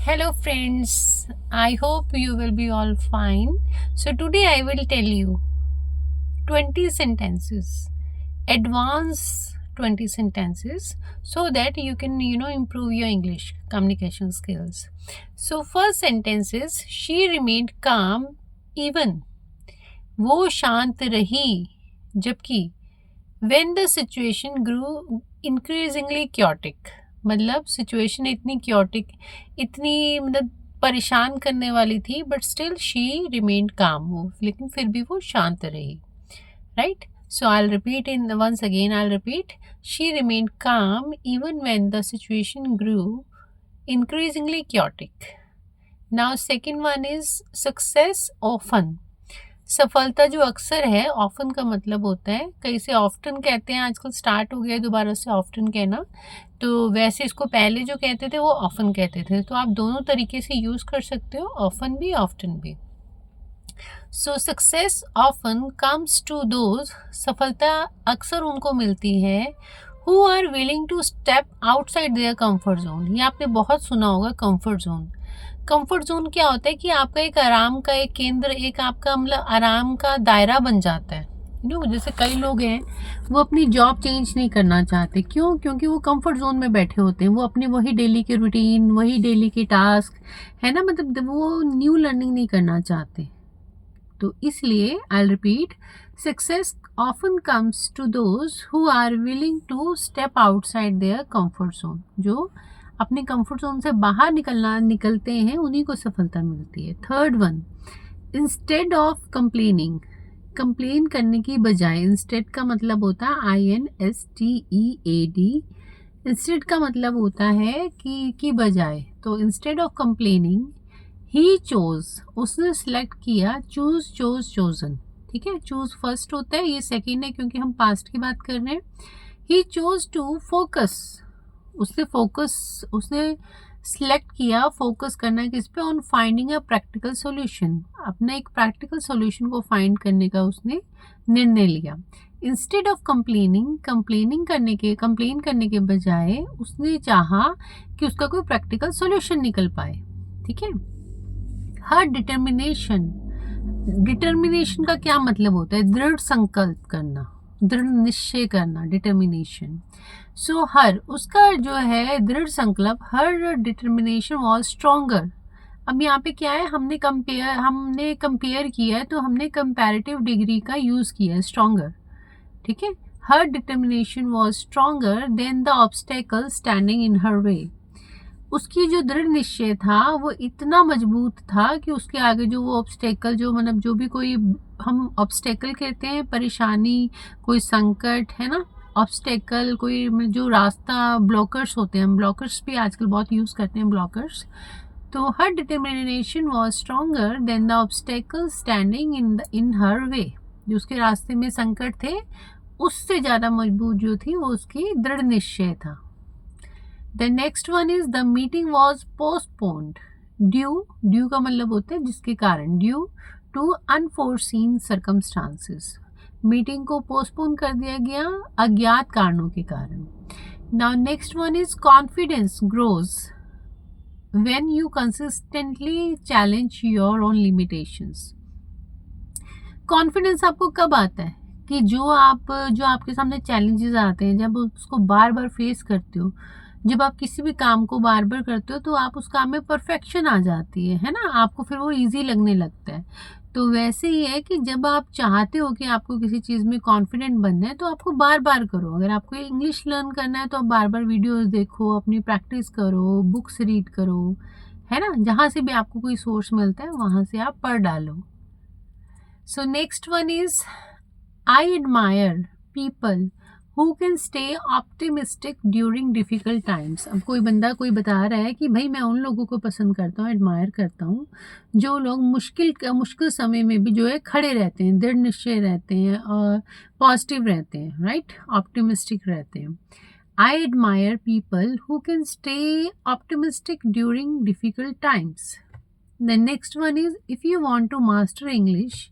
Hello, friends. I hope you will be all fine. So, today I will tell you 20 sentences, advance 20 sentences, so that you can, improve your English communication skills. So, first sentence is she remained calm even. वो शांत रही जबकि when the situation grew increasingly chaotic. मतलब situation इतनी chaotic, इतनी मतलब परेशान करने वाली थी, बट स्टिल शी रिमेन्ड काम, वो लेकिन फिर भी वो शांत रही, right. So I repeat in once again, I repeat, she remained calm even when the situation grew increasingly chaotic. Now second one is success often. सफलता जो अक्सर है, ऑफन का मतलब होता है, कई से ऑफ्टन कहते हैं, आजकल स्टार्ट हो गया है दोबारा से ऑफ्टन कहना, तो वैसे इसको पहले जो कहते थे वो ऑफन कहते थे, तो आप दोनों तरीके से यूज़ कर सकते हो, ऑफन भी ऑफ्टन भी. So success often comes to those, सफलता अक्सर उनको मिलती है, who are willing to step outside their comfort zone. ये आपने बहुत सुना होगा, कंफर्ट जोन. कंफर्ट जोन क्या होता है कि आपका एक आराम का एक केंद्र, एक आपका मतलब आराम का दायरा बन जाता है. जैसे कई लोग हैं वो अपनी जॉब चेंज नहीं करना चाहते, क्यों? क्योंकि वो कंफर्ट जोन में बैठे होते हैं, वो अपनी वही डेली के रूटीन, वही डेली के टास्क है ना, मतलब वो न्यू लर्निंग नहीं करना चाहते. तो इसलिए I repeat, success often comes to those who are willing to step outside their comfort zone. जो अपने कंफर्ट जोन से बाहर निकलते हैं, उन्हीं को सफलता मिलती है. Third one, instead of complaining. Complain करने की बजाय, इंस्टेड का मतलब होता है INSTEAD. इंस्टेड का मतलब होता है कि बजाय, तो instead of complaining he chose, उसने सिलेक्ट किया, चूज चोज चोजन. ठीक है, चूज फर्स्ट होता है, ये सेकेंड है क्योंकि हम पास्ट की बात कर रहे हैं. ही चोज टू फोकस, उसने सिलेक्ट किया फोकस करना किस पे, on finding a practical solution. अपना एक प्रैक्टिकल सॉल्यूशन को फाइंड करने का उसने निर्णय लिया. इंस्टेड ऑफ कंप्लेन करने के बजाय उसने चाहा कि उसका कोई प्रैक्टिकल सॉल्यूशन निकल पाए. ठीक है. हर डिटर्मिनेशन का क्या मतलब होता है? दृढ़ संकल्प करना, दृढ़ निश्चय करना, डिटर्मिनेशन. सो हर, उसका जो है दृढ़ संकल्प, हर डिटर्मिनेशन वॉज स्ट्रोंगर. अब यहाँ पे क्या है, हमने कंपेयर किया है, तो हमने कंपैरेटिव डिग्री का यूज़ किया है, स्ट्रोंगर. ठीक है. Her determination was stronger than the obstacle standing in her way. उसकी जो दृढ़ निश्चय था वो इतना मजबूत था कि उसके आगे जो वो ऑब्स्टेकल, जो मतलब जो भी कोई हम ऑब्स्टेकल कहते हैं, परेशानी, कोई संकट है ना, ऑब्स्टेकल कोई जो रास्ता, ब्लॉकर्स होते हैं, ब्लॉकर्स भी आजकल बहुत यूज़ करते हैं, ब्लॉकर्स. तो her determination was stronger than the obstacle standing in her way. जो उसके रास्ते में संकट थे, उससे ज़्यादा मजबूत जो थी वो उसकी दृढ़ निश्चय था. The next one is the meeting was postponed due का मतलब होता है जिसके कारण, due to unforeseen circumstances. Meeting को पोस्टपोन कर दिया गया अज्ञात कारणों के कारण. Now next one is confidence grows when you consistently challenge your own limitations. Confidence आपको कब आता है कि जो आपके सामने चैलेंजेस आते हैं, जब उसको बार बार फेस करते हो, जब आप किसी भी काम को बार बार करते हो, तो आप उस काम में परफेक्शन आ जाती है ना, आपको फिर वो इजी लगने लगता है. तो वैसे ही है कि जब आप चाहते हो कि आपको किसी चीज़ में कॉन्फिडेंट बनना है, तो आपको बार बार करो. अगर आपको इंग्लिश लर्न करना है तो आप बार बार वीडियोस देखो, अपनी प्रैक्टिस करो, बुक्स रीड करो, है ना, जहाँ से भी आपको कोई सोर्स मिलता है वहाँ से आप पढ़ डालो. So next one is, I admire people who can stay optimistic during difficult times. अब कोई बंदा कोई बता रहा है कि भाई मैं उन लोगों को पसंद करता हूँ, एडमायर करता हूँ, जो लोग मुश्किल समय में भी जो है खड़े रहते हैं, दृढ़ निश्चय रहते हैं और पॉजिटिव रहते हैं, राइट, ऑप्टिमिस्टिक रहते हैं. I admire people who can stay optimistic during difficult times. The next one is, if you want to master English,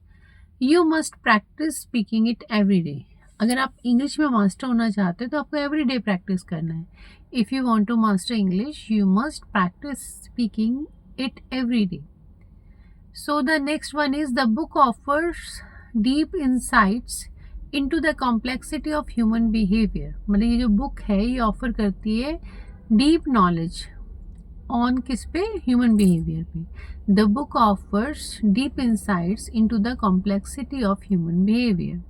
you must practise speaking it every day. अगर आप इंग्लिश में master होना चाहते हो तो आपको एवरीडे प्रैक्टिस करना है. If you want to master English you must practise speaking it every day. So the next one is the book offers deep insights into the complexity of human behavior. मतलब ये जो book है ये offer करती है deep knowledge on किस पे, human behaviour पे. The book offers deep insights into the complexity of human behaviour.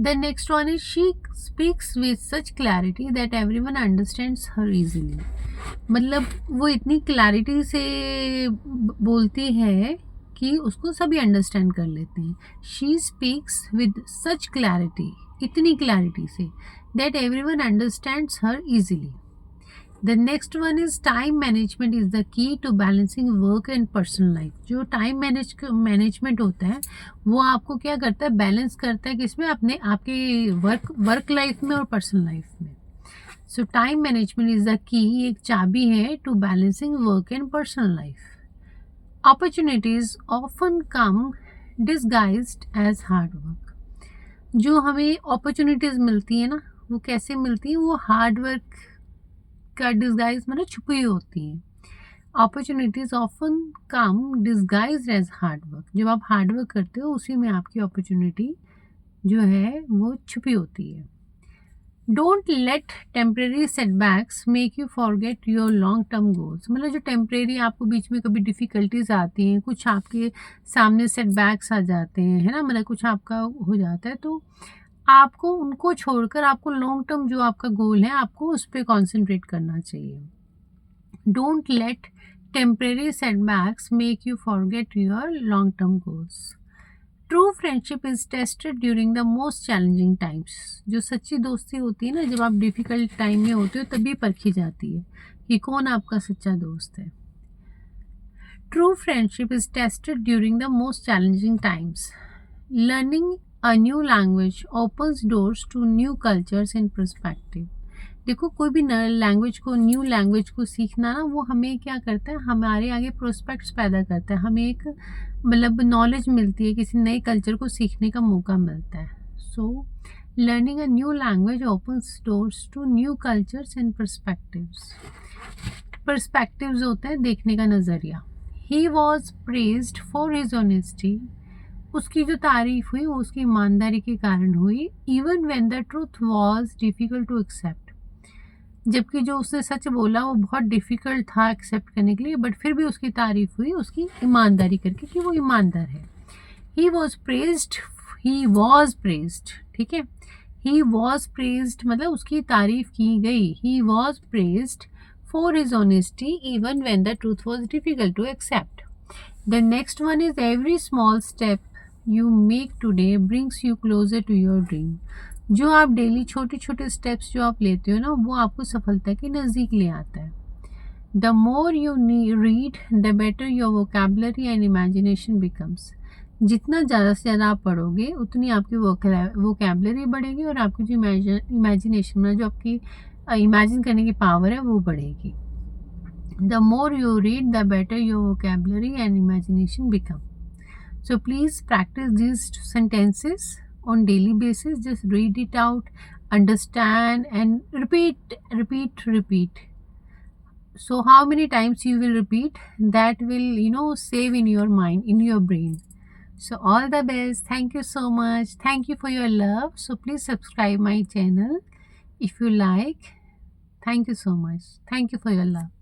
The next one is she speaks with such clarity that everyone understands her easily. मतलब वो इतनी clarity से बोलती है कि उसको सभी अंडरस्टैंड कर लेते हैं. She speaks with such clarity, इतनी क्लैरिटी से, that everyone understands her easily. The next one is time management is the key to balancing work and personal life. जो टाइम मैनेजमेंट होता है वो आपको क्या करता है, बैलेंस करता है किसमें, अपने आपके वर्क लाइफ में और पर्सनल लाइफ में. So time management is the key, एक चाबी है to balancing work and personal life. Opportunities often come disguised as hard work. जो हमें अपॉर्चुनिटीज़ मिलती है ना वो कैसे मिलती हैं, वो हार्ड वर्क का डिस्गाइज मतलब छुपी हुई होती हैं. Opportunities often come disguised as hard work. जब आप हार्ड वर्क करते हो उसी में आपकी अपॉर्चुनिटी जो है वो छुपी होती है. Don't let temporary setbacks make you forget your long term goals. मतलब जो टेम्प्रेरी आपको बीच में कभी डिफ़िकल्टीज आती हैं, कुछ आपके सामने सेटबैक्स आ जाते हैं, है ना, मतलब कुछ आपका हो जाता है, तो आपको उनको छोड़कर आपको लॉन्ग टर्म जो आपका गोल है आपको उस पर कॉन्सेंट्रेट करना चाहिए. Don't let temporary setbacks make you forget your long term goals. True friendship is tested during the most challenging times. जो सच्ची दोस्ती होती है ना, जब आप डिफ़िकल्ट टाइम में होते हो तभी परखी जाती है कि कौन आपका सच्चा दोस्त है. True friendship is tested during the most challenging times. Learning a new language opens doors to new cultures and perspective. देखो कोई भी लैंग्वेज को, न्यू लैंग्वेज को सीखना ना वो हमें क्या करता है, हमारे आगे प्रोस्पेक्ट्स पैदा करता है, हमें एक मतलब नॉलेज मिलती है, किसी नए कल्चर को सीखने का मौका मिलता है. So learning a new language opens doors to new cultures and perspectives. Perspectives होता है देखने का नज़रिया. He was praised for his honesty. उसकी जो तारीफ़ हुई वो उसकी ईमानदारी के कारण हुई. Even when the truth was difficult to accept. जबकि जो उसने सच बोला वो बहुत डिफ़िकल्ट था एक्सेप्ट करने के लिए, बट फिर भी उसकी तारीफ़ हुई उसकी ईमानदारी करके कि वो ईमानदार है. ही वॉज प्रेज्ड, ठीक है, ही वॉज प्रेज्ड मतलब उसकी तारीफ़ की गई. He was praised for his honesty even when the truth was difficult to accept. The next one is every small step you make today brings you closer to your dream. जो आप daily छोटे छोटे steps जो आप लेते हो ना वो आपको सफलता के नज़दीक ले आता है. The more you read the better your vocabulary and imagination becomes. जितना ज़्यादा से ज़्यादा आप पढ़ोगे उतनी आपकी वोकेबलरी बढ़ेगी और आपकी जो इमेजिनेशन में जो आपकी इमेजिन करने की पावर है वो बढ़ेगी. The more you read the better your vocabulary and imagination become. So please practice these sentences on daily basis. Just read it out, understand and repeat. So how many times you will repeat, that will save in your mind, in your brain. So all the best. Thank you so much. Thank you for your love. So please subscribe my channel if you like. Thank you so much. Thank you for your love.